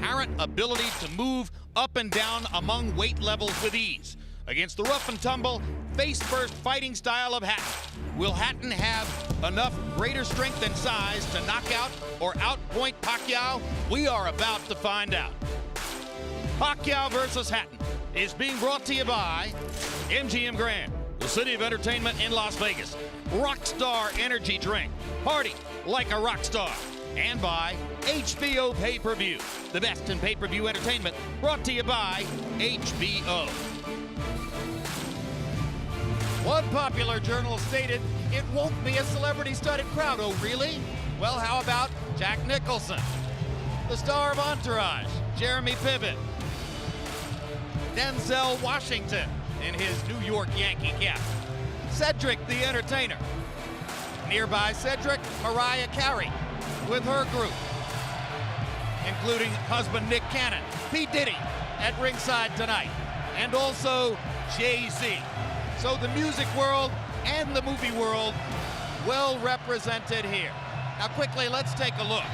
apparent ability to move up and down among weight levels with ease. Against the rough and tumble, face-first fighting style of Hatton. Will Hatton have enough greater strength and size to knock out or outpoint Pacquiao? We are about to find out. Pacquiao versus Hatton is being brought to you by MGM Grand, the city of entertainment in Las Vegas. Rockstar Energy Drink, party like a rock star. And by HBO Pay-Per-View, the best in pay-per-view entertainment, brought to you by HBO. One popular journal stated, it won't be a celebrity-studded crowd. Oh, really? Well, how about Jack Nicholson, the star of Entourage, Jeremy Piven, Denzel Washington in his New York Yankee cap, Cedric the Entertainer. Nearby Cedric, Mariah Carey with her group, including husband Nick Cannon, P. Diddy at ringside tonight, and also Jay-Z. So the music world and the movie world well represented here. Now quickly, let's take a look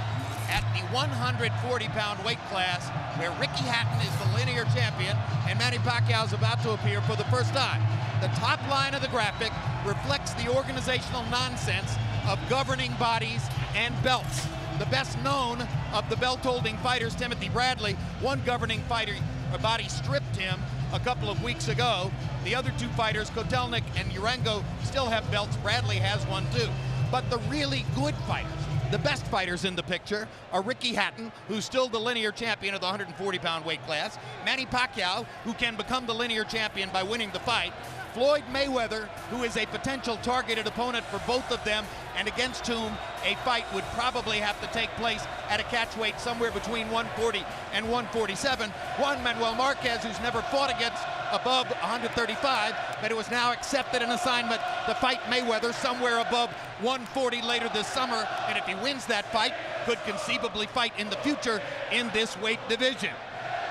at the 140-pound weight class where Ricky Hatton is the linear champion and Manny Pacquiao is about to appear for the first time. The top line of the graphic reflects the organizational nonsense of governing bodies and belts. The best known of the belt-holding fighters, Timothy Bradley, one governing body stripped him a couple of weeks ago. The other two fighters, Kotelnik and Urango, still have belts. Bradley has one too. But the really good fighters, the best fighters in the picture, are Ricky Hatton, who's still the linear champion of the 140-pound weight class, Manny Pacquiao, who can become the linear champion by winning the fight, Floyd Mayweather, who is a potential targeted opponent for both of them, and against whom a fight would probably have to take place at a catch weight somewhere between 140 and 147. Juan Manuel Marquez, who's never fought against above 135, but it was now accepted an assignment to fight Mayweather somewhere above 140 later this summer, and if he wins that fight, could conceivably fight in the future in this weight division.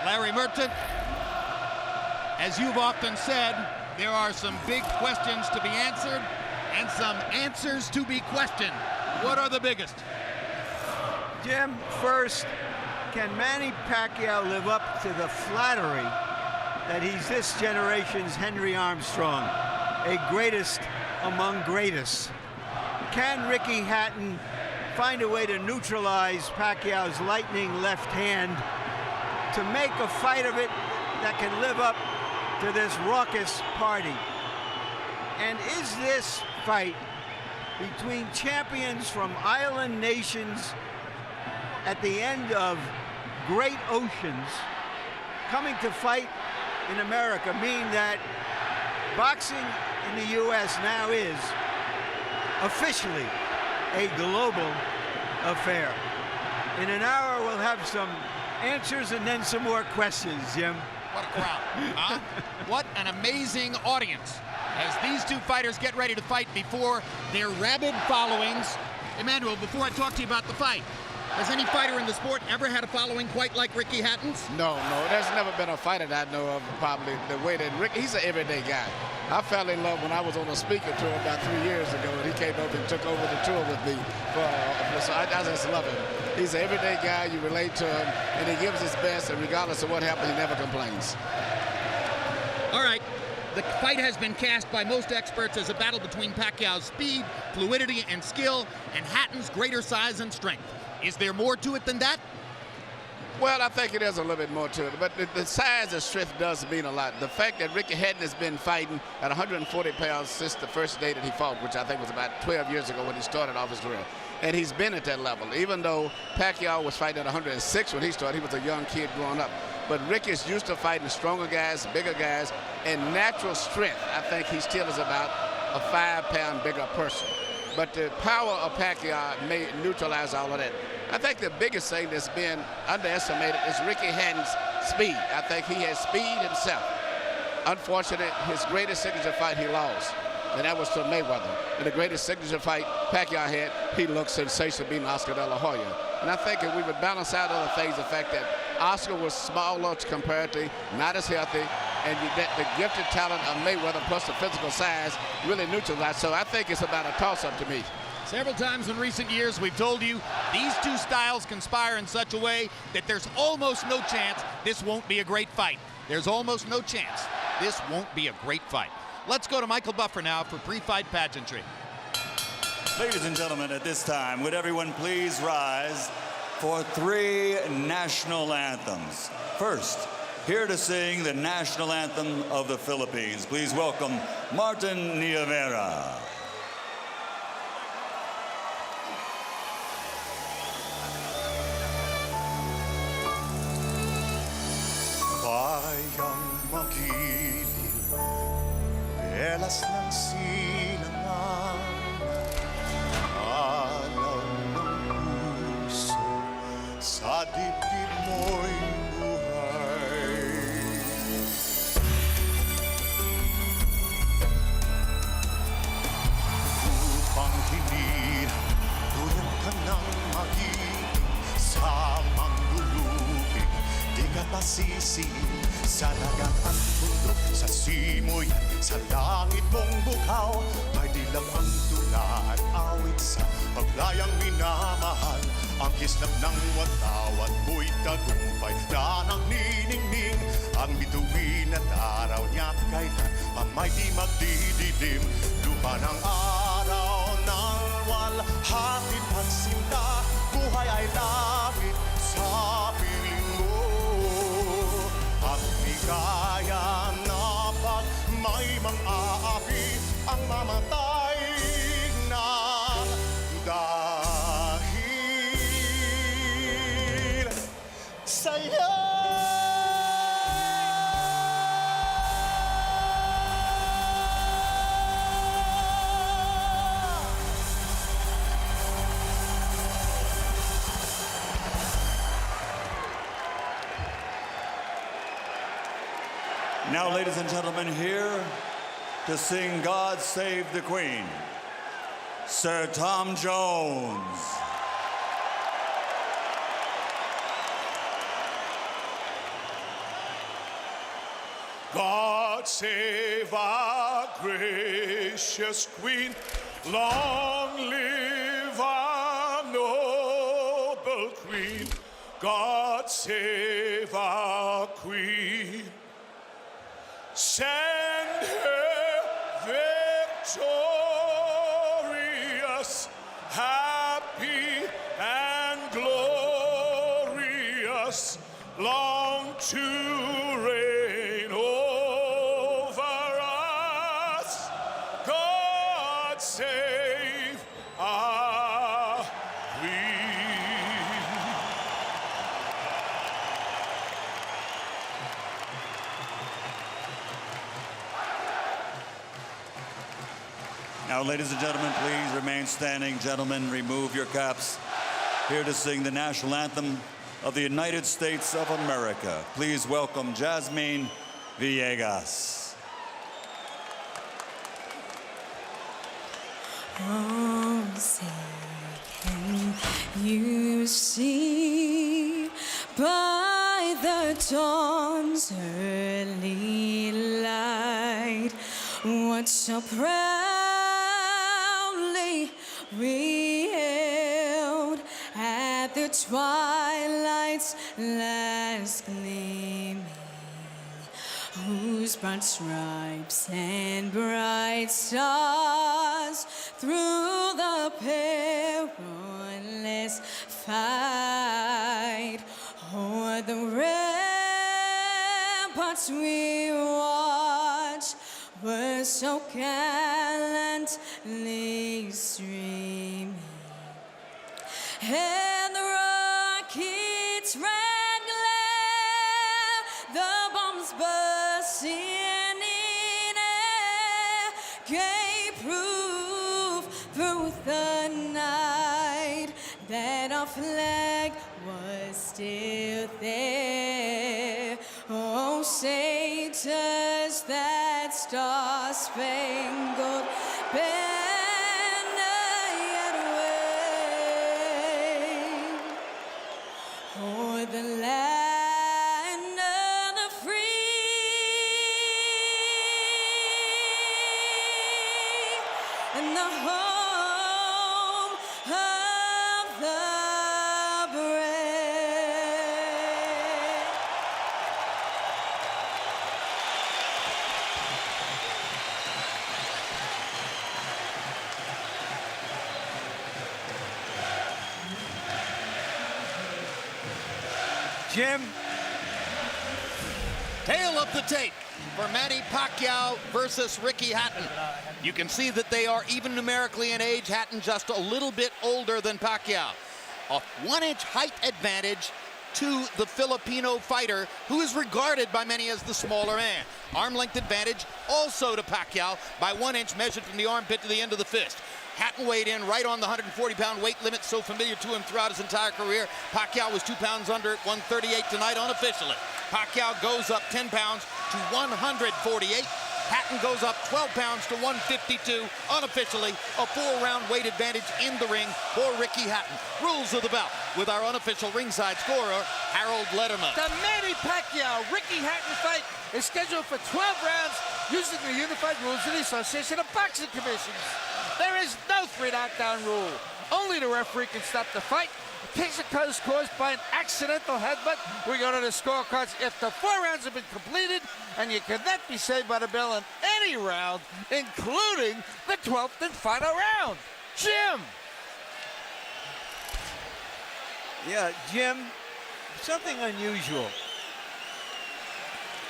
Larry Merchant, as you've often said, there are some big questions to be answered and some answers to be questioned. What are the biggest? Jim, first, can Manny Pacquiao live up to the flattery that he's this generation's Henry Armstrong, a greatest among greatest? Can Ricky Hatton find a way to neutralize Pacquiao's lightning left hand to make a fight of it that can live up to this raucous party? And is this fight between champions from island nations at the end of great oceans coming to fight in America mean that boxing in the U.S. now is officially a global affair? In an hour, we'll have some answers and then some more questions, Jim. What a crowd, huh? What an amazing audience as these two fighters get ready to fight before their rabid followings. Emmanuel, before I talk to you about the fight, has any fighter in the sport ever had a following quite like Ricky Hatton's? No, there's never been a fighter that I know of probably the way that Ricky, he's an everyday guy. I fell in love when I was on a speaker tour about 3 years ago, and he came up and took over the tour with me. So I just love him. He's an everyday guy, you relate to him, and he gives his best, and regardless of what happens, he never complains. All right, the fight has been cast by most experts as a battle between Pacquiao's speed, fluidity, and skill, and Hatton's greater size and strength. Is there more to it than that? Well, I think it is a little bit more to it, but the size and strength does mean a lot. The fact that Ricky Hatton has been fighting at 140 pounds since the first day that he fought, which I think was about 12 years ago when he started off his career. And he's been at that level. Even though Pacquiao was fighting at 106 when he started, he was a young kid growing up. But Ricky is used to fighting stronger guys, bigger guys, and natural strength. I think he still is about a 5-pound bigger person. But the power of Pacquiao may neutralize all of that. I think the biggest thing that's been underestimated is Ricky Hatton's speed. I think he has speed himself. Unfortunately, his greatest signature fight he lost, and that was to Mayweather. And the greatest signature fight Pacquiao had, he looked sensational beating Oscar De La Hoya. And I think if we would balance out other things, the fact that Oscar was smaller comparatively, not as healthy, and the gifted talent of Mayweather plus the physical size really neutralized. So I think it's about a toss-up to me. Several times in recent years, we've told you these two styles conspire in such a way that there's almost no chance this won't be a great fight. There's almost no chance this won't be a great fight. Let's go to Michael Buffer now for pre-fight pageantry. Ladies and gentlemen, at this time, would everyone please rise for 3 national anthems. First, here to sing the national anthem of the Philippines, please welcome Martin Nievera. Bayang magiliw, belas ng silangan, alaw ng puso, sa dibdib mo'y buhay. Upang hindi tulong ka ng magiging sa manggulupig, di ka pasisi sa dagat at bundok, sa simoyan, sa langit mong bukhaw. May dilag ang tula at awit sa paglayang minamahal. Ang kislap ng watawat mo'y tagumpay na nagniningning. Ang bituin at araw niya kailan pamay di magdidilim. Lupa ng araw ng walhating pagsinta, buhay ay langit sa piling mo. At di kaya na pag may mang-aapi ang mamatay na dahil sa'yo. Now, ladies and gentlemen, here to sing God Save the Queen, Sir Tom Jones. God save our gracious Queen, long live our noble Queen. God save our Queen, send her victorious, happy and glorious, long to reign over us. God save our Queen. Now, ladies and gentlemen, please remain standing. Gentlemen, remove your caps. Here to sing the national anthem of the United States of America, please welcome Jasmine Villegas. Oh, say, can you see by the dawn's early light what so proudly we hailed at the twilight's last gleaming, whose broad stripes and bright stars through the perilous fight o'er the ramparts we watched were so gallantly streaming, and the rockets' red glare, the bombs bursting in air, gave proof through the night that our flag was still there. Oh, say does that star-spangled banner yet wave o'er the land of the free and the home Jim. Tail of the tape for Manny Pacquiao versus Ricky Hatton. You can see that they are even numerically in age. Hatton just a little bit older than Pacquiao. A 1-inch height advantage to the Filipino fighter, who is regarded by many as the smaller man. Arm length advantage also to Pacquiao by 1 inch, measured from the armpit to the end of the fist. Hatton weighed in right on the 140-pound weight limit, so familiar to him throughout his entire career. Pacquiao was 2 pounds under at 138 tonight unofficially. Pacquiao goes up 10 pounds to 148. Hatton goes up 12 pounds to 152 unofficially. A 4-round weight advantage in the ring for Ricky Hatton. Rules of the bout with our unofficial ringside scorer, Harold Letterman. The Manny Pacquiao-Ricky Hatton fight is scheduled for 12 rounds using the unified rules of the Association of Boxing Commissions. There is no 3-knockdown rule. Only the referee can stop the fight. Case is caused by an accidental headbutt. We go to the scorecards. If the 4 rounds have been completed, and you cannot be saved by the bell in any round, including the 12th and final round. Jim. Yeah, Jim, something unusual.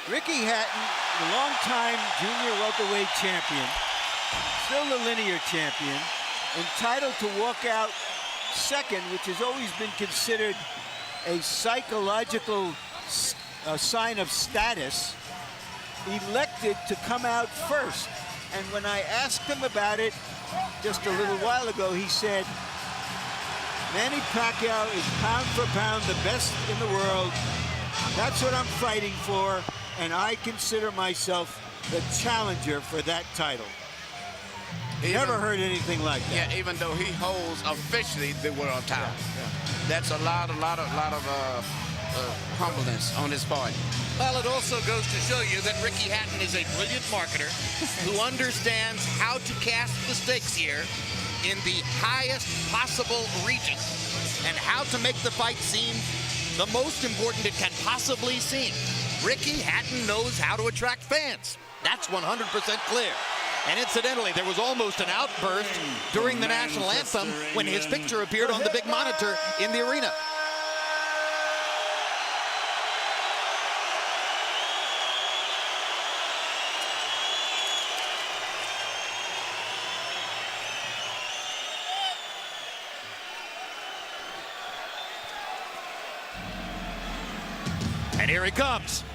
Ricky Hatton, the longtime junior welterweight champion, still the linear champion, entitled to walk out second, which has always been considered a psychological sign of status, elected to come out first. And when I asked him about it just a little while ago, he said, Manny Pacquiao is pound for pound the best in the world. That's what I'm fighting for, and I consider myself the challenger for that title. Never heard anything like that. Yeah, even though he holds officially the world title. Yeah. That's a lot of humbleness on his part. Well, it also goes to show you that Ricky Hatton is a brilliant marketer who understands how to cast the stakes here in the highest possible region and how to make the fight seem the most important it can possibly seem. Ricky Hatton knows how to attract fans. That's 100% clear. And incidentally, there was almost an outburst during the national anthem when his picture appeared on the big monitor in the arena. And here he comes.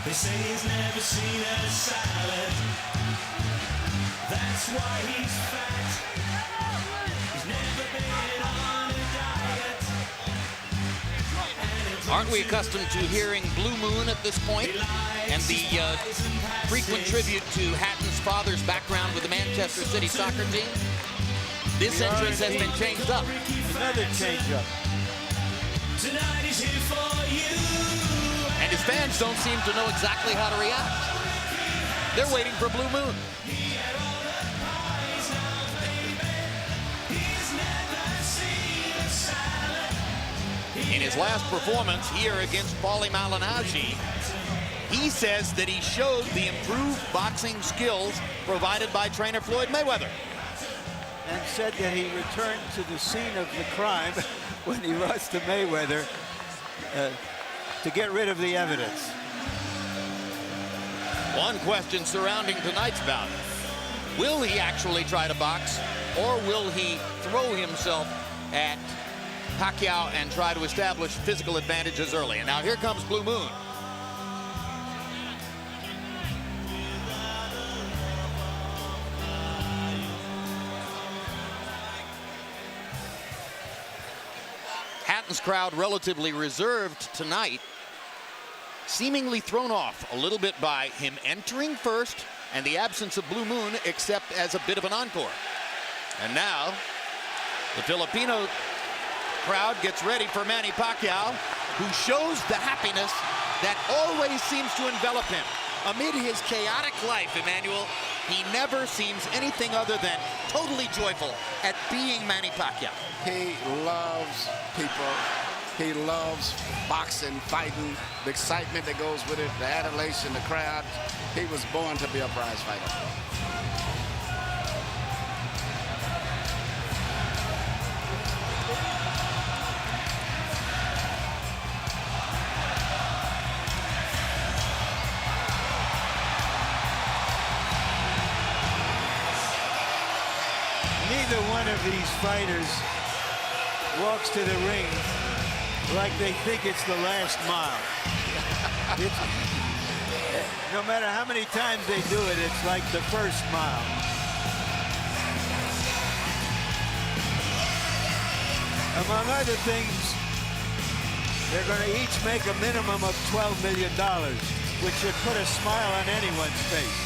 They say he's never seen a salad. That's why he's fat. He's never been on a diet. Aren't we accustomed to hearing Blue Moon at this point? And the frequent tribute to Hatton's father's background with the Manchester City soccer team? This entrance has been changed up. Another change-up. Tonight is here for you. And his fans don't seem to know exactly how to react. They're waiting for Blue Moon. In his last performance here against Paulie Malignaggi, he says that he showed the improved boxing skills provided by trainer Floyd Mayweather. And said that he returned to the scene of the crime when he lost to Mayweather to get rid of the evidence. One question surrounding tonight's bout. Will he actually try to box, or will he throw himself at Pacquiao and try to establish physical advantages early? And now here comes Blue Moon. Hatton's crowd relatively reserved tonight, seemingly thrown off a little bit by him entering first and the absence of Blue Moon, except as a bit of an encore. And now the Filipino crowd gets ready for Manny Pacquiao, who shows the happiness that always seems to envelop him. Amid his chaotic life, Emmanuel, he never seems anything other than totally joyful at being Manny Pacquiao. He loves people. He loves boxing, fighting, the excitement that goes with it, the adulation, the crowd. He was born to be a prize fighter. Neither one of these fighters walks to the ring like they think it's the last mile. No matter how many times they do it, it's like the first mile. Among other things, they're going to each make a minimum of $12 million, which should put a smile on anyone's face.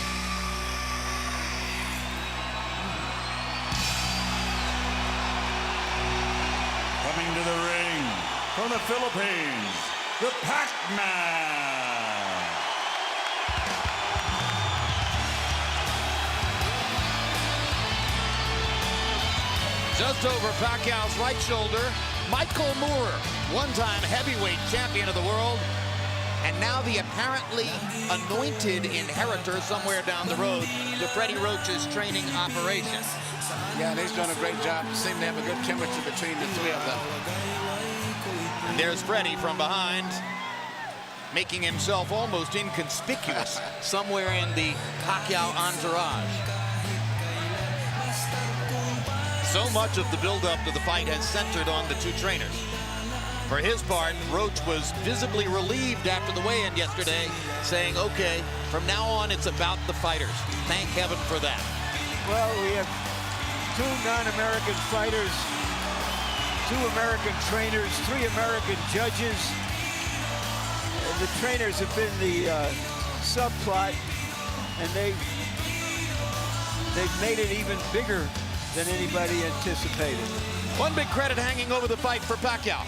Coming to the ring from the Philippines, the Pac-Man. Just over Pacquiao's right shoulder, Michael Moore, one-time heavyweight champion of the world, and now the apparently anointed inheritor somewhere down the road to Freddie Roach's training operation. Yeah, and he's done a great job. Seem to have a good chemistry between the three of them. And there's Freddie from behind, making himself almost inconspicuous somewhere in the Pacquiao entourage. So much of the build-up to the fight has centered on the two trainers. For his part, Roach was visibly relieved after the weigh-in yesterday, saying, okay, from now on it's about the fighters. Thank heaven for that. Well, we have two non-American fighters, 2 American trainers, 3 American judges. And the trainers have been the subplot, and they've made it even bigger than anybody anticipated. One big credit hanging over the fight for Pacquiao.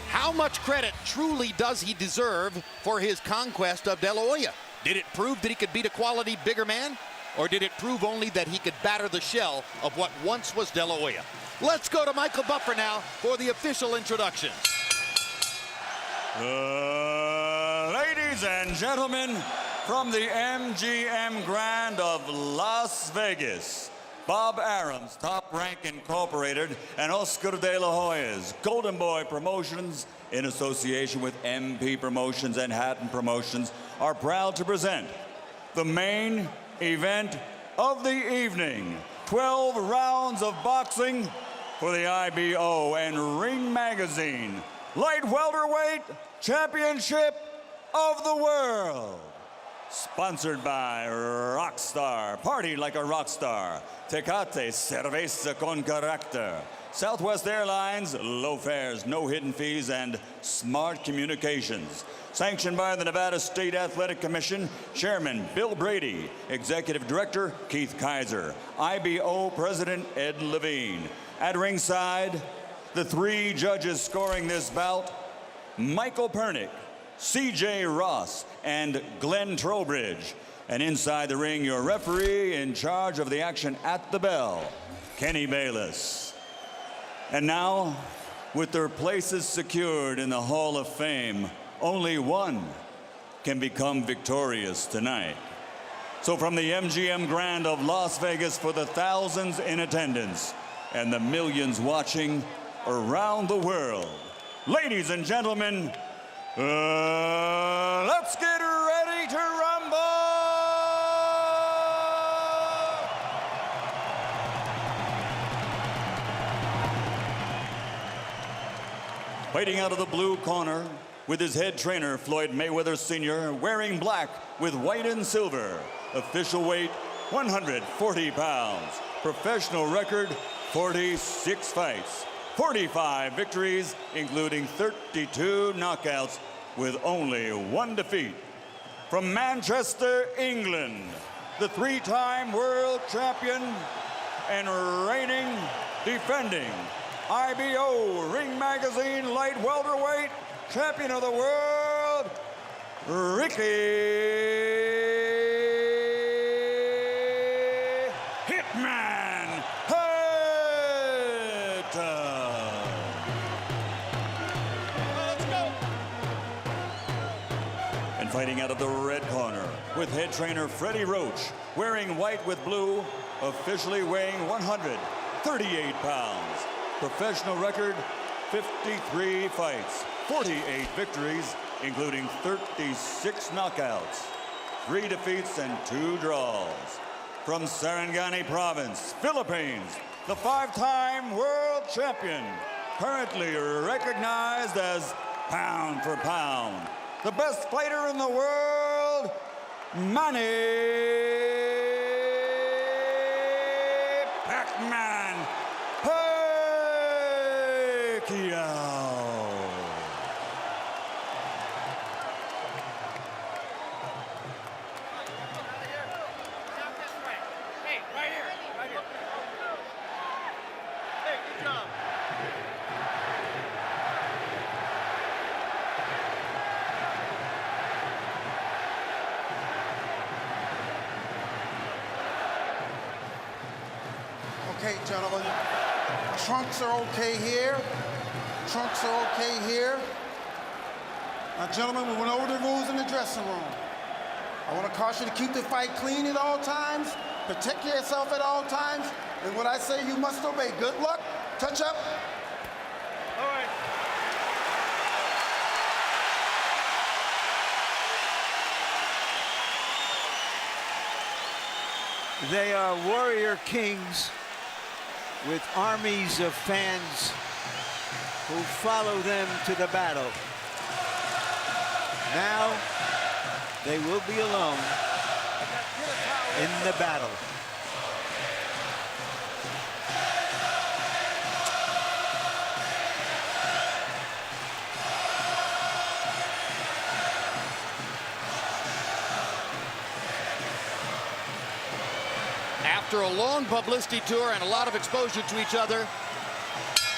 How much credit truly does he deserve for his conquest of De La Hoya? Did it prove that he could beat a quality bigger man? Or did it prove only that he could batter the shell of what once was De La Hoya? Let's go to Michael Buffer now for the official introduction. Ladies and gentlemen, from the MGM Grand of Las Vegas, Bob Arum's Top Rank Incorporated and Oscar De La Hoya's Golden Boy Promotions, in association with MP Promotions and Hatton Promotions, are proud to present the main event of the evening. 12 rounds of boxing for the IBO and Ring Magazine Light Welterweight Championship of the World. Sponsored by Rockstar, party like a rock star. Tecate, cerveza con carácter. Southwest Airlines, low fares, no hidden fees, and smart communications. Sanctioned by the Nevada State Athletic Commission, Chairman Bill Brady, Executive Director Keith Kaiser, IBO President Ed Levine. At ringside, the 3 judges scoring this bout, Michael Pernick, C.J. Ross, and Glenn Trowbridge. And inside the ring, your referee in charge of the action at the bell, Kenny Bayless. And now, with their places secured in the Hall of Fame, only one can become victorious tonight. So from the MGM Grand of Las Vegas, for the thousands in attendance and the millions watching around the world, ladies and gentlemen, let's get ready to rumble! Fighting out of the blue corner with his head trainer, Floyd Mayweather Sr., wearing black with white and silver. Official weight, 140 pounds. Professional record, 46 fights. 45 victories, including 32 knockouts, with only 1 defeat. From Manchester, England, the 3-time world champion and reigning, defending IBO Ring Magazine Light Welterweight Champion of the World, Ricky Hitman Hatton. fighting out of the red corner, with head trainer Freddie Roach, wearing white with blue, officially weighing 138 pounds. Professional record, 53 fights, 48 victories, including 36 knockouts, 3 defeats and 2 draws. From Sarangani Province, Philippines, the 5-time world champion, currently recognized as pound for pound, the best fighter in the world, Manny Pac-Man Pacquiao. Okay, gentlemen, trunks are okay here. Trunks are okay here. Now, gentlemen, we went over the rules in the dressing room. I want to caution you to keep the fight clean at all times, protect yourself at all times, and what I say you must obey. Good luck. Touch up. All right. They are warrior kings with armies of fans who follow them to the battle. Now they will be alone in the battle. After a long publicity tour and a lot of exposure to each other,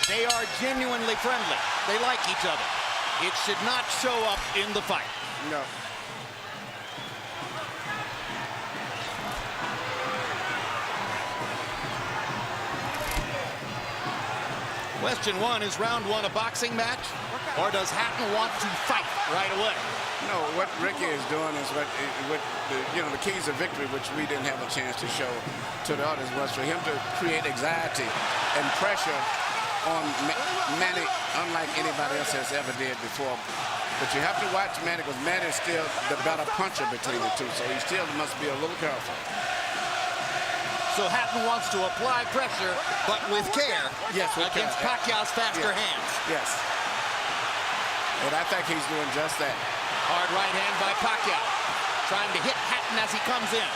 they are genuinely friendly. They like each other. It should not show up in the fight. No. Question 1, is round 1 a boxing match, or does Hatton want to fight right away? No, what Ricky is doing is what the keys of victory, which we didn't have a chance to show to the others, was for him to create anxiety and pressure on Manny, unlike anybody else has ever did before. But you have to watch Manny, because Manny is still the better puncher between the two, so he still must be a little careful. So Hatton wants to apply pressure, but with care, yes, against Pacquiao's faster hands. Yes. And I think he's doing just that. Hard right hand by Pacquiao, trying to hit Hatton as he comes in.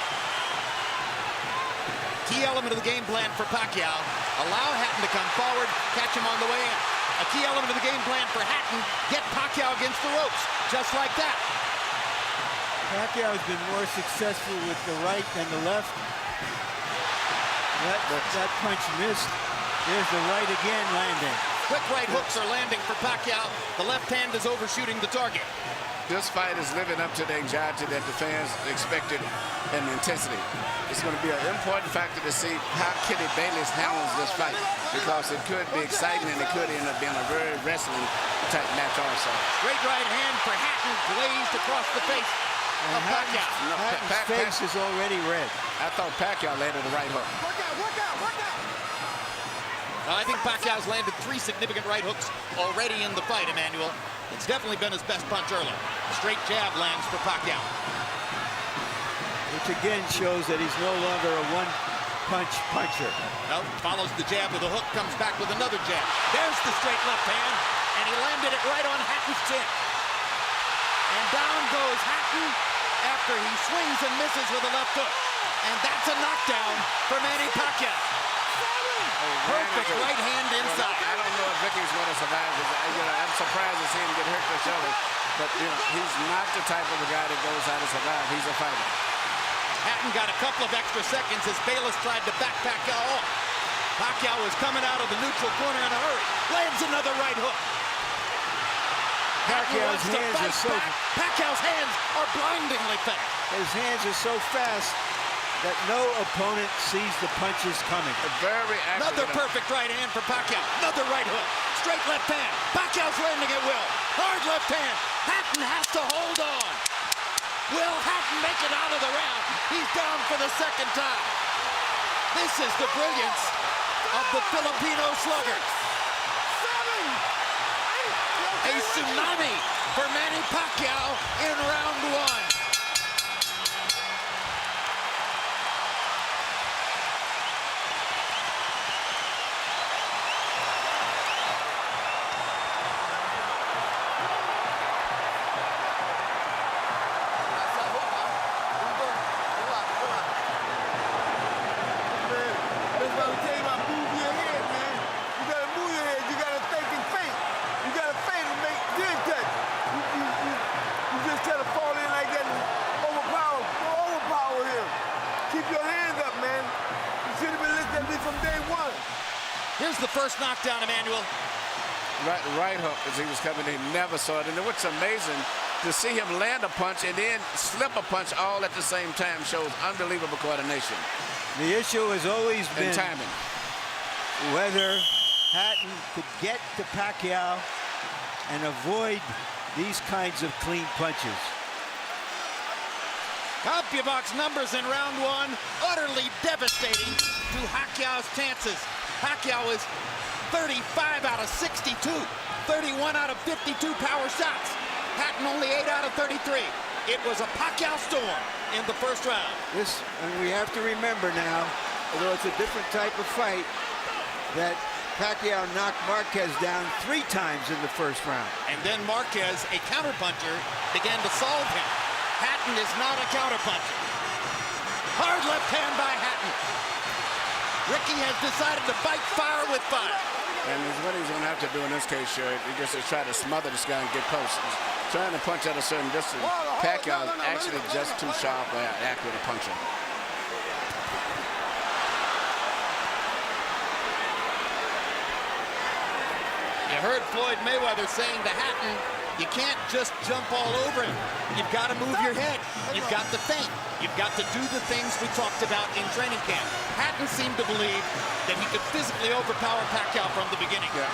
Key element of the game plan for Pacquiao, allow Hatton to come forward, catch him on the way in. A key element of the game plan for Hatton, get Pacquiao against the ropes, just like that. Pacquiao has been more successful with the right than the left. That punch missed. There's the right again landing. Quick right hooks are landing for Pacquiao. The left hand is overshooting the target. This fight is living up to the anxiety that the fans expected and the intensity. It's going to be an important factor to see how Kitty Bayless handles this fight, because it could be exciting and it could end up being a very wrestling type match also. Great right hand for Hatton, glazed across the face of Pacquiao. Hatton's face is already red. I thought Pacquiao landed the right hook. Work out, work out, work out. I think Pacquiao's landed 3 significant right hooks already in the fight, Emmanuel. It's definitely been his best punch early. Straight jab lands for Pacquiao. Which again shows that he's no longer a one-punch puncher. No, follows the jab with a hook, comes back with another jab. There's the straight left hand, and he landed it right on Hatton's chin. And down goes Hatton after he swings and misses with a left hook. And that's a knockdown for Manny Pacquiao. Perfect right hand inside. I don't know if Ricky's going to survive. I'm surprised to see him get hurt for shoulder. But, he's not the type of a guy that goes out to survive. He's a fighter. Hatton got a couple of extra seconds as Bayless tried to back Pacquiao off. Pacquiao was coming out of the neutral corner in a hurry. Lands another right hook. Pacquiao's hands are so... Pacquiao's hands are blindingly fast. His hands are so fast that no opponent sees the punches coming. Very accurate. Another perfect right hand for Pacquiao. Another right hook. Straight left hand. Pacquiao's landing at will. Hard left hand. Hatton has to hold on. Will Hatton make it out of the round? He's down for the second time. This is the brilliance of the Filipino slugger. A tsunami for Manny Pacquiao in round one. Here's the first knockdown, Emmanuel. Right hook as he was coming in, never saw it. And what's amazing, to see him land a punch and then slip a punch all at the same time shows unbelievable coordination. The issue has always been timing. Whether Hatton could get to Pacquiao and avoid these kinds of clean punches. CompuBox numbers in round one, utterly devastating to Pacquiao's chances. Pacquiao is 35 out of 62, 31 out of 52 power shots. Hatton only 8 out of 33. It was a Pacquiao storm in the first round. And we have to remember now, although it's a different type of fight, that Pacquiao knocked Marquez down 3 times in the first round. And then Marquez, a counterpuncher, began to solve him. Hatton is not a counterpuncher. Hard left hand by Hatton. Ricky has decided to fight fire with fire. And what he's going to have to do in this case, sure, he just try to smother this guy and get close. He's trying to punch at a certain distance. Pacquiao is actually just too sharp or accurate a puncher. You heard Floyd Mayweather saying to Hatton, you can't just jump all over him. You've got to move your head. You've got to think. You've got to do the things we talked about in training camp. Hatton seemed to believe that he could physically overpower Pacquiao from the beginning. Yeah,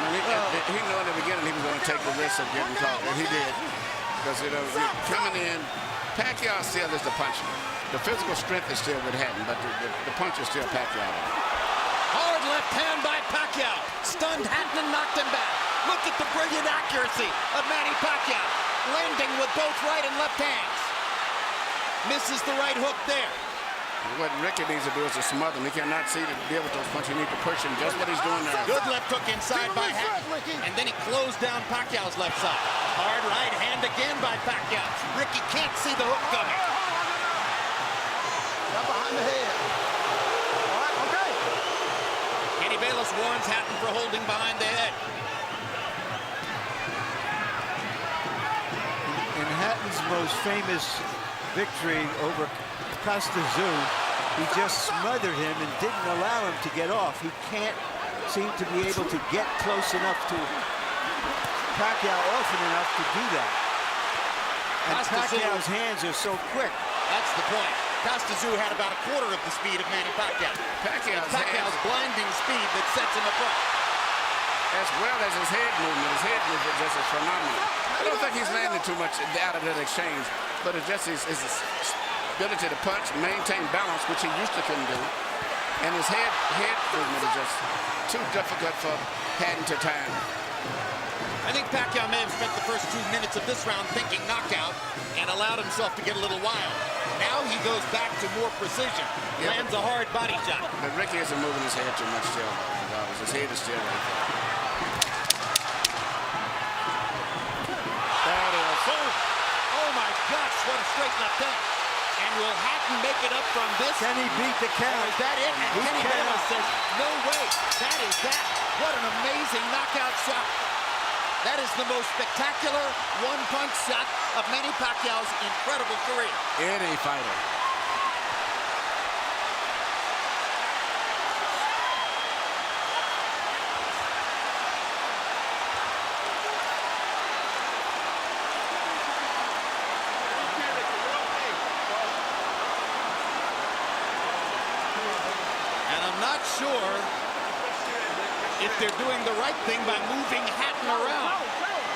he knew in the beginning he was going to take the risk of getting caught, and he did. Because, coming in, Pacquiao still is the puncher. The physical strength is still with Hatton, but the punch is still Pacquiao. Hard left hand by Pacquiao. Stunned Hatton and knocked him back. Look at the brilliant accuracy of Manny Pacquiao, landing with both right and left hands. Misses the right hook there. What Ricky needs to do is to smother him. He cannot see to deal with those punches. He needs to push him, just what he's doing now. Good left hook inside by Hatton. And then he closed down Pacquiao's left side. Hard right hand again by Pacquiao. Ricky can't see the hook coming. Not behind the head. All right, okay. Kenny Bayless warns Hatton for holding behind the head. In Hatton's most famous victory over Costa-Zoo, he just smothered him and didn't allow him to get off. He can't seem to be able to get close enough to Pacquiao often enough to do that. And Pacquiao's hands are so quick. That's the point. Costa-Zoo had about a quarter of the speed of Manny Pacquiao. Pacquiao's blinding speed that sets him apart. As well as his head movement. His head movement just is phenomenal. I don't think he's landed too much out of that exchange, but it's just his ability to punch, maintain balance, which he used to couldn't do. And his head movement is just too difficult for Hatton to time. I think Pacquiao may have spent the first 2 minutes of this round thinking knockout and allowed himself to get a little wild. Now he goes back to more precision, lands a hard body shot. But Ricky isn't moving his head too much still. His head is still right there. That is, oh my gosh, what a straight left hand. And will Hatton make it up from this? Can he beat the count? Is that it? And Kenny Bayless says, no way, that is that. What an amazing knockout shot. That is the most spectacular one-punch shot of Manny Pacquiao's incredible career. Any fighter. And I'm not sure if they're doing the right thing by moving Hatton around.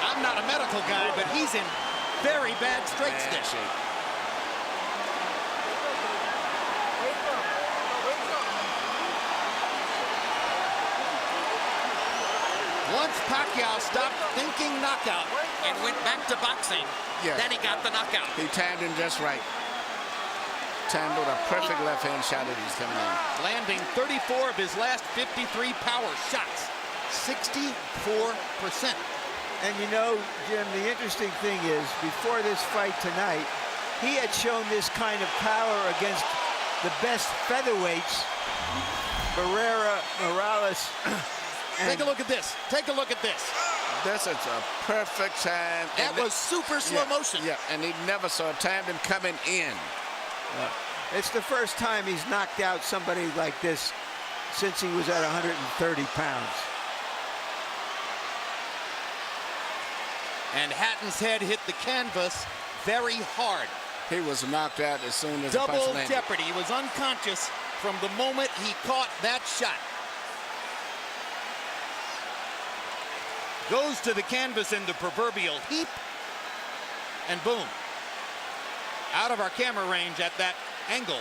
I'm not a medical guy, but he's in very bad straight stick shape. once Pacquiao stopped thinking knockout and went back to boxing, then he got the knockout. He timed him just right. Timed with a perfect left-hand shot as he's coming in. Landing 34 of his last 53 power shots. 64%. And you know, Jim, the interesting thing is, before this fight tonight, he had shown this kind of power against the best featherweights, Barrera, Morales. Take a look at this. Take a look at this. This is a perfect time. That was super slow motion. Yeah, and he never saw timed him coming in. It's the first time he's knocked out somebody like this since he was at 130 pounds. And Hatton's head hit the canvas very hard. He was knocked out as soon as the punch Double landed. jeopardy. He was unconscious from the moment he caught that shot. Goes to the canvas in the proverbial heap, and boom. Out of our camera range at that angle,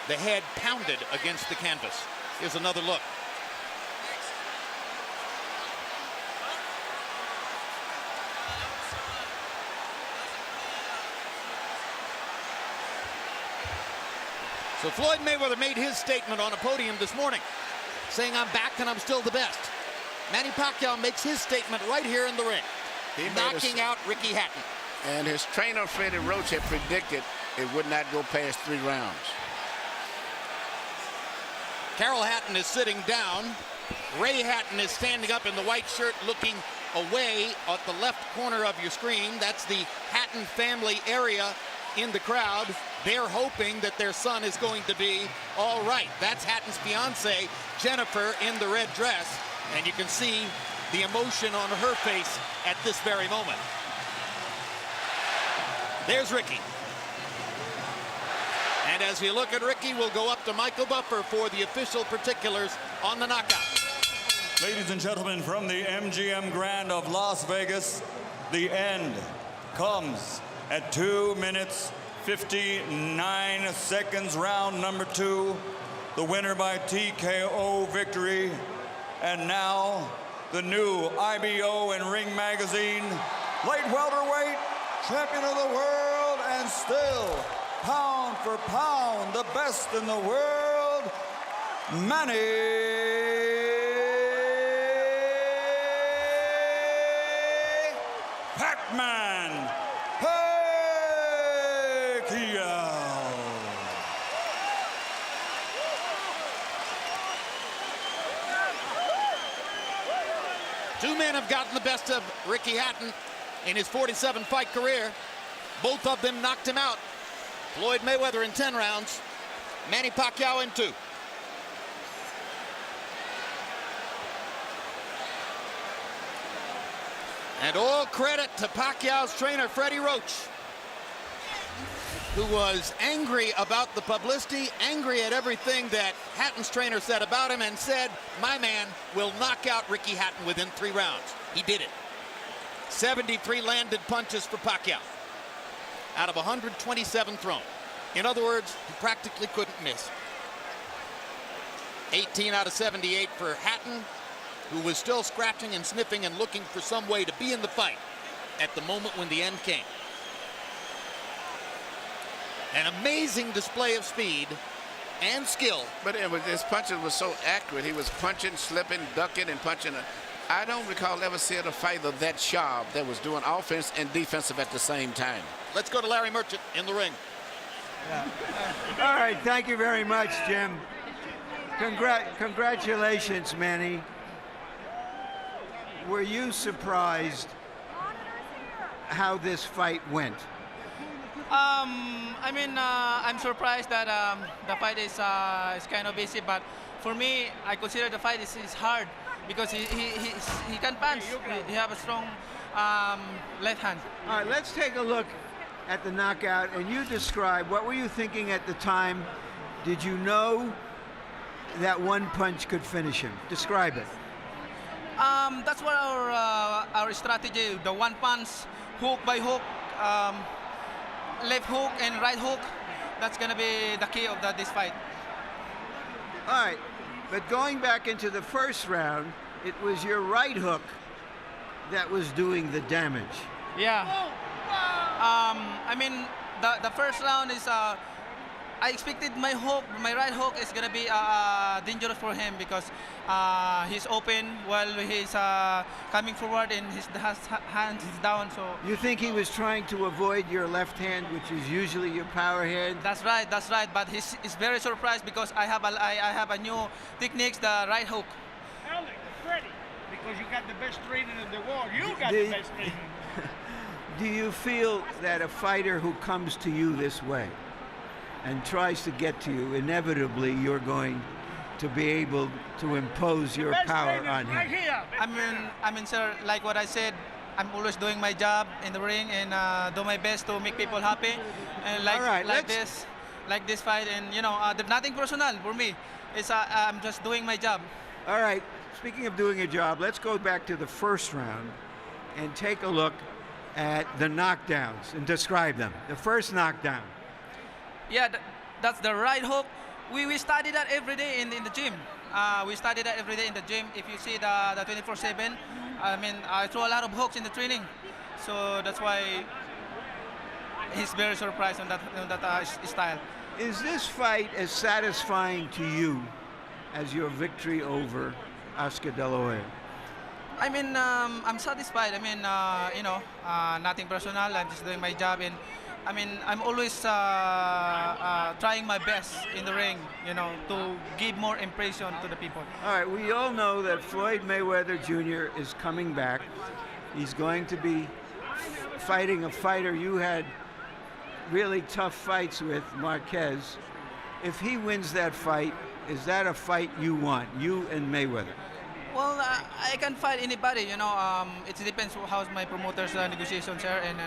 the head pounded against the canvas. Here's another look. So Floyd Mayweather made his statement on a podium this morning, saying, "I'm back and I'm still the best." Manny Pacquiao makes his statement right here in the ring, knocking out Ricky Hatton. And his trainer, Freddie Roach, had predicted it would not go past 3 rounds. Carol Hatton is sitting down. Ray Hatton is standing up in the white shirt looking away at the left corner of your screen. That's the Hatton family area in the crowd. They're hoping that their son is going to be all right. That's Hatton's fiance, Jennifer, in the red dress. And you can see the emotion on her face at this very moment. There's Ricky. And as we look at Ricky, we'll go up to Michael Buffer for the official particulars on the knockout. Ladies and gentlemen, from the MGM Grand of Las Vegas, the end comes at 2 minutes, 59 seconds, round number 2. The winner by TKO victory. And now, the new IBO and Ring Magazine light welterweight champion of the world, and still, pound for pound, the best in the world, Manny Pac-Man Pacquiao. Two men have gotten the best of Ricky Hatton in his 47-fight career. Both of them knocked him out. Floyd Mayweather in 10 rounds, Manny Pacquiao in 2. And all credit to Pacquiao's trainer, Freddie Roach, who was angry about the publicity, angry at everything that Hatton's trainer said about him, and said, "My man will knock out Ricky Hatton within 3 rounds." He did it. 73 landed punches for Pacquiao out of 127 thrown. In other words, he practically couldn't miss. 18 out of 78 for Hatton, who was still scratching and sniffing and looking for some way to be in the fight at the moment when the end came. An amazing display of speed and skill. But his punches were so accurate. He was punching, slipping, ducking, and punching. I don't recall ever seeing a fighter that sharp that was doing offense and defensive at the same time. Let's go to Larry Merchant in the ring. All right, thank you very much, Jim. Congratulations, Manny. Were you surprised how this fight went? I'm surprised that the fight is kind of easy, but for me, I consider the fight is hard because he can punch. He have a strong left hand. All right, let's take a look at the knockout, and you describe, what were you thinking at the time? Did you know that one punch could finish him? Describe it. That's what our strategy, the one punch, hook by hook, left hook and right hook. That's gonna be the key of this fight. All right, but going back into the first round, it was your right hook that was doing the damage. Yeah. I mean, the first round is. I expected my right hook is gonna be dangerous for him because he's open while he's coming forward and his hands is down. So You think he was trying to avoid your left hand, which is usually your power hand? that's right. But he's very surprised because I have a new techniques, the right hook. Freddie, because you got the best training in the world. You got Do- the best training. Do you feel that a fighter who comes to you this way and tries to get to you, inevitably you're going to be able to impose your power on him? Right here. I mean, sir, like what I said, I'm always doing my job in the ring and do my best to make people happy. And All right, like this fight, and there's nothing personal for me. It's I'm just doing my job. All right, speaking of doing a job, let's go back to the first round and take a look at the knockdowns and describe them. The first knockdown. Yeah, that's the right hook. We study that every day in the gym. We study that every day in the gym. If you see the 24/7, I mean, I throw a lot of hooks in the training, so that's why he's very surprised on that style. Is this fight as satisfying to you as your victory over Oscar De La Hoya? I mean, I'm satisfied. I mean, nothing personal. I'm just doing my job, and I mean, I'm always trying my best in the ring, to give more impression to the people. All right, we all know that Floyd Mayweather Jr. is coming back. He's going to be fighting a fighter you had really tough fights with, Marquez. If he wins that fight, is that a fight you want, you and Mayweather? Well, I can fight anybody, it depends how my promoter's negotiations are, and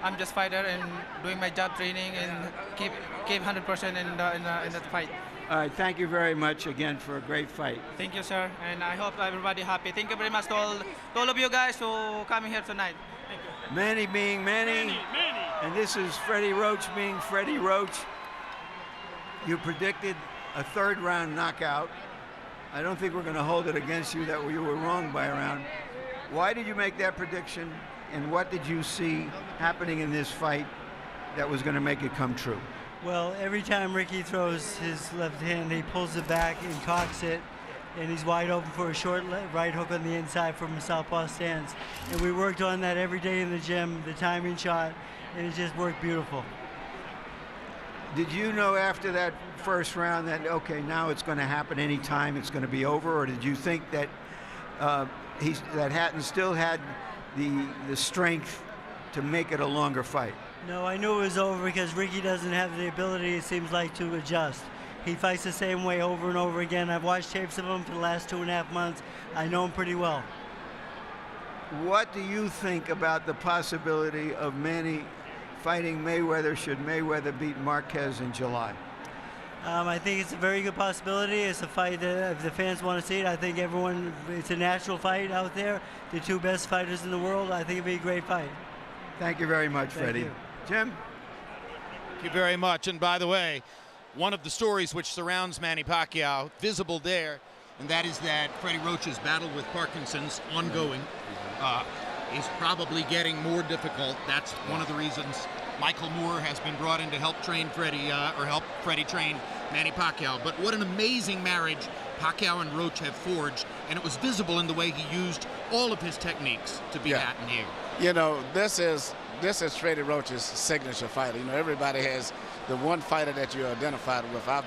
I'm just fighter and doing my job, training, and keep 100% in that fight. All right, thank you very much again for a great fight. Thank you, sir, and I hope everybody happy. Thank you very much to all of you guys who coming here tonight. Thank you. Manny being Manny, and this is Freddie Roach being Freddie Roach. You predicted a third round knockout. I don't think we're going to hold it against you that you were wrong by a round. Why did you make that prediction, and what did you see happening in this fight that was going to make it come true? Well, every time Ricky throws his left hand, he pulls it back and cocks it, and he's wide open for a short right hook on the inside from a southpaw stance. And we worked on that every day in the gym, the timing shot, and it just worked beautiful. Did you know after that first round that, okay, now it's going to happen anytime, it's going to be over, or did you think that that Hatton still had the strength to make it a longer fight? No, I knew it was over because Ricky doesn't have the ability, it seems like, to adjust. He fights the same way over and over again. I've watched tapes of him for the last 2.5 months. I know him pretty well. What do you think about the possibility of Manny fighting Mayweather should Mayweather beat Marquez in July? I think it's a very good possibility. It's a fight that if the fans want to see it, I think it's a natural fight out there. The two best fighters in the world. I think it'd be a great fight. Thank you very much, Thank Freddie. you. Jim? Thank you very much. And by the way, one of the stories which surrounds Manny Pacquiao, visible there, and that is that Freddie Roach's battle with Parkinson's ongoing is probably getting more difficult. That's one of the reasons Michael Moore has been brought in to help train Freddie, or help Freddie train Manny Pacquiao. But what an amazing marriage Pacquiao and Roach have forged, and it was visible in the way he used all of his techniques to beat Hatton here. This is Freddie Roach's signature fighter. Everybody has the one fighter that you're identified with. I've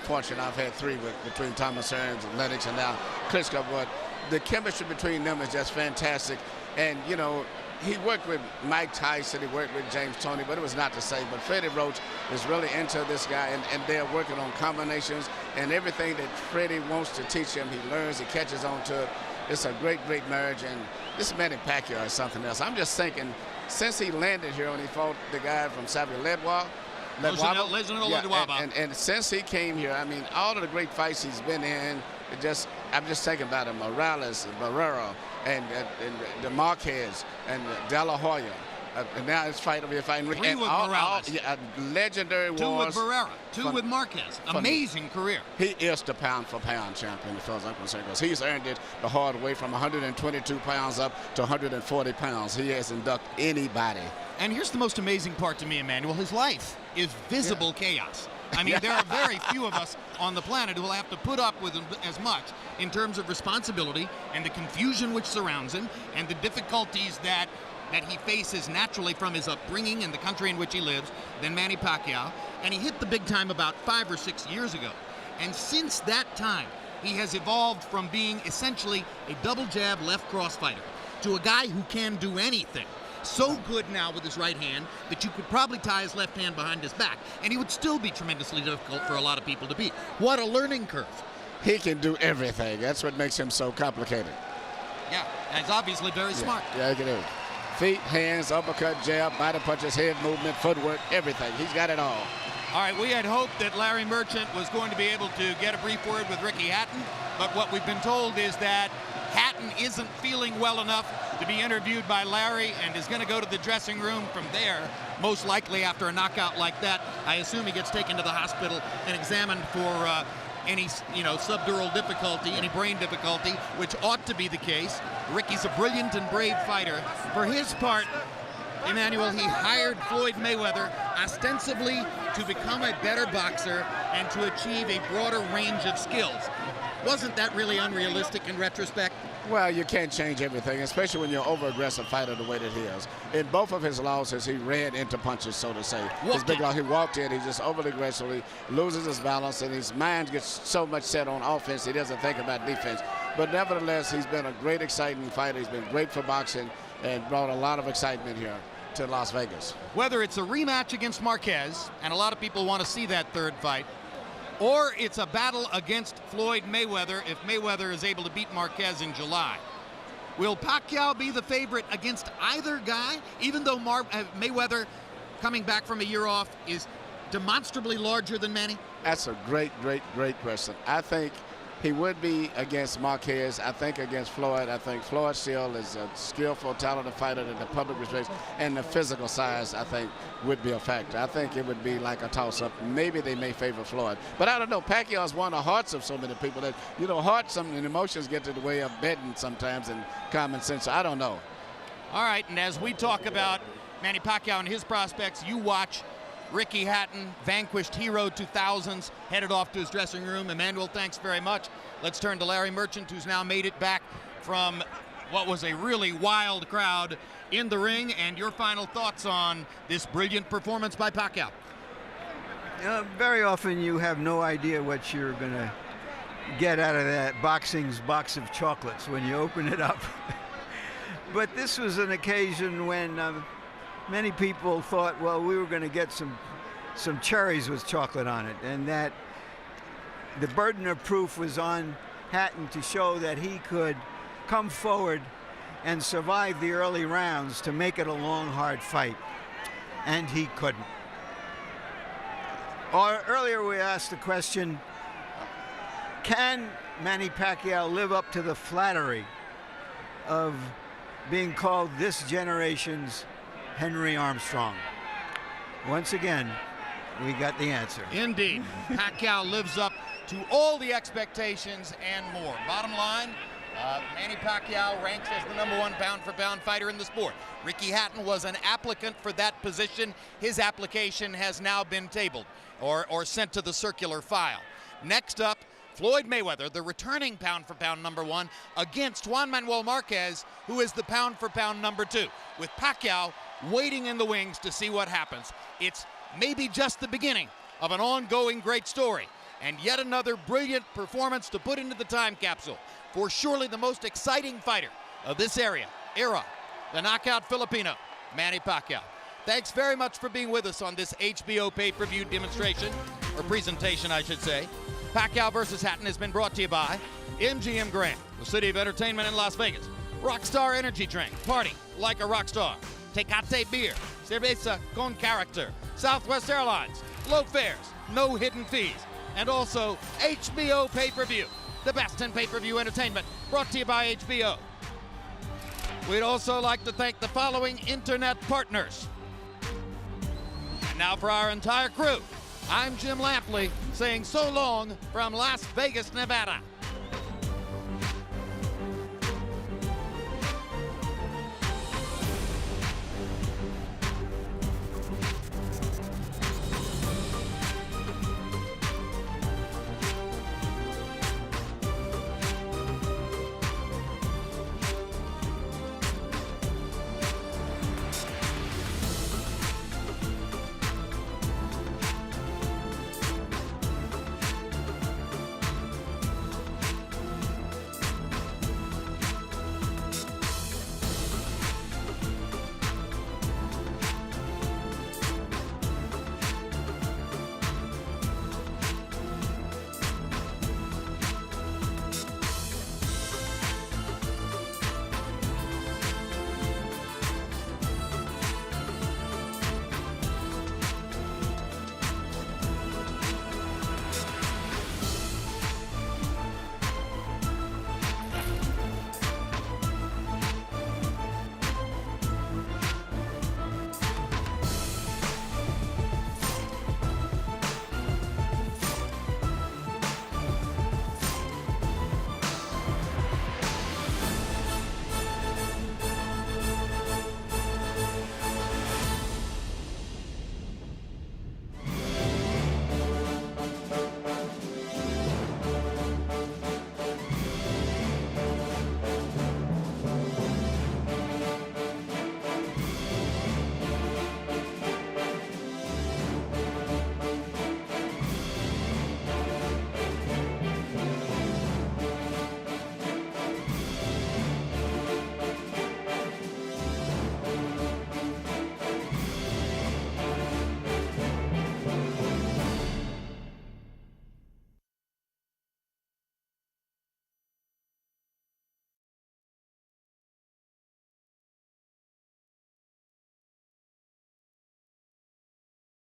had 3 between Thomas Hearns and Lennox and now Klitschko, but the chemistry between them is just fantastic. And, he worked with Mike Tyson, he worked with James Toney, but it was not the same. But Freddie Roach is really into this guy, and they're working on combinations, and everything that Freddie wants to teach him, he learns, he catches on to it. It's a great, great marriage, and this Manny Pacquiao is something else. I'm just thinking, since he landed here and he fought the guy from Ledwaba, and since he came here, I mean, all of the great fights he's been in, I'm just thinking about him, Morales, Barrera, and the Marquez, and De La Hoya, And now his fight will be fighting Ricky. 3 with Morales. Legendary 2 wars. with Barrera. 2 with Marquez. Amazing career. He is the pound-for-pound champion as far as I'm concerned, because he's earned it the hard way from 122 pounds up to 140 pounds. He hasn't ducked anybody. And here's the most amazing part to me, Emmanuel. His life is visible chaos. I mean, there are very few of us on the planet who will have to put up with as much in terms of responsibility and the confusion which surrounds him and the difficulties that he faces naturally from his upbringing and the country in which he lives than Manny Pacquiao. And he hit the big time about 5 or 6 years ago. And since that time, he has evolved from being essentially a double jab left cross fighter to a guy who can do anything. So good now with his right hand that you could probably tie his left hand behind his back, and he would still be tremendously difficult for a lot of people to beat. What a learning curve. He can do everything. That's what makes him so complicated. Yeah, and he's obviously very smart. Yeah, he can do it. Feet, hands, uppercut, jab, body punches, head movement, footwork, everything. He's got it all. All right, we had hoped that Larry Merchant was going to be able to get a brief word with Ricky Hatton, but what we've been told is that Hatton isn't feeling well enough to be interviewed by Larry and is going to go to the dressing room from there, most likely after a knockout like that. I assume he gets taken to the hospital and examined for any subdural difficulty, any brain difficulty, which ought to be the case. Ricky's a brilliant and brave fighter. For his part, Emmanuel, he hired Floyd Mayweather ostensibly to become a better boxer and to achieve a broader range of skills. Wasn't that really unrealistic in retrospect? Well, you can't change everything, especially when you're an over-aggressive fighter the way that he is. In both of his losses, he ran into punches, so to say. His big loss, he walked in, he just overly aggressively loses his balance, and his mind gets so much set on offense, he doesn't think about defense. But nevertheless, he's been a great, exciting fighter. He's been great for boxing and brought a lot of excitement here to Las Vegas. Whether it's a rematch against Marquez, and a lot of people want to see that third fight, or it's a battle against Floyd Mayweather if Mayweather is able to beat Marquez in July. Will Pacquiao be the favorite against either guy, even though Mayweather, coming back from a year off, is demonstrably larger than Manny? That's a great, great, great question. I think he would be against Marquez. I think against Floyd. I think Floyd still is a skillful, talented fighter that the public respects, and the physical size, I think, would be a factor. I think it would be like a toss-up. Maybe they may favor Floyd. But I don't know. Pacquiao's won the hearts of so many people that, hearts and emotions get to the way of betting sometimes and common sense. So I don't know. All right, and as we talk about Manny Pacquiao and his prospects, you watch Ricky Hatton, vanquished hero 2000s, headed off to his dressing room. Emmanuel, thanks very much. Let's turn to Larry Merchant, who's now made it back from what was a really wild crowd in the ring, and your final thoughts on this brilliant performance by Pacquiao. Very often you have no idea what you're going to get out of that boxing's box of chocolates when you open it up. But this was an occasion when many people thought, well, we were going to get some cherries with chocolate on it, and that the burden of proof was on Hatton to show that he could come forward and survive the early rounds to make it a long, hard fight, and he couldn't. Earlier we asked the question, can Manny Pacquiao live up to the flattery of being called this generation's Henry Armstrong? Once again, we got the answer. Indeed. Pacquiao lives up to all the expectations and more. Bottom line, Manny Pacquiao ranks as the #1 pound-for-pound fighter in the sport. Ricky Hatton was an applicant for that position. His application has now been tabled or sent to the circular file. Next up, Floyd Mayweather, the returning pound-for-pound #1, against Juan Manuel Marquez, who is the pound-for-pound #2, with Pacquiao waiting in the wings to see what happens. It's maybe just the beginning of an ongoing great story, and yet another brilliant performance to put into the time capsule for surely the most exciting fighter of this era, the knockout Filipino, Manny Pacquiao. Thanks very much for being with us on this HBO pay-per-view demonstration, or presentation, I should say. Pacquiao versus Hatton has been brought to you by MGM Grand, the city of entertainment in Las Vegas. Rockstar Energy Drink, party like a rock star. Tecate Beer, cerveza con character. Southwest Airlines, low fares, no hidden fees. And also HBO pay-per-view, the best in pay-per-view entertainment, brought to you by HBO. We'd also like to thank the following internet partners. And now for our entire crew, I'm Jim Lampley saying so long from Las Vegas, Nevada.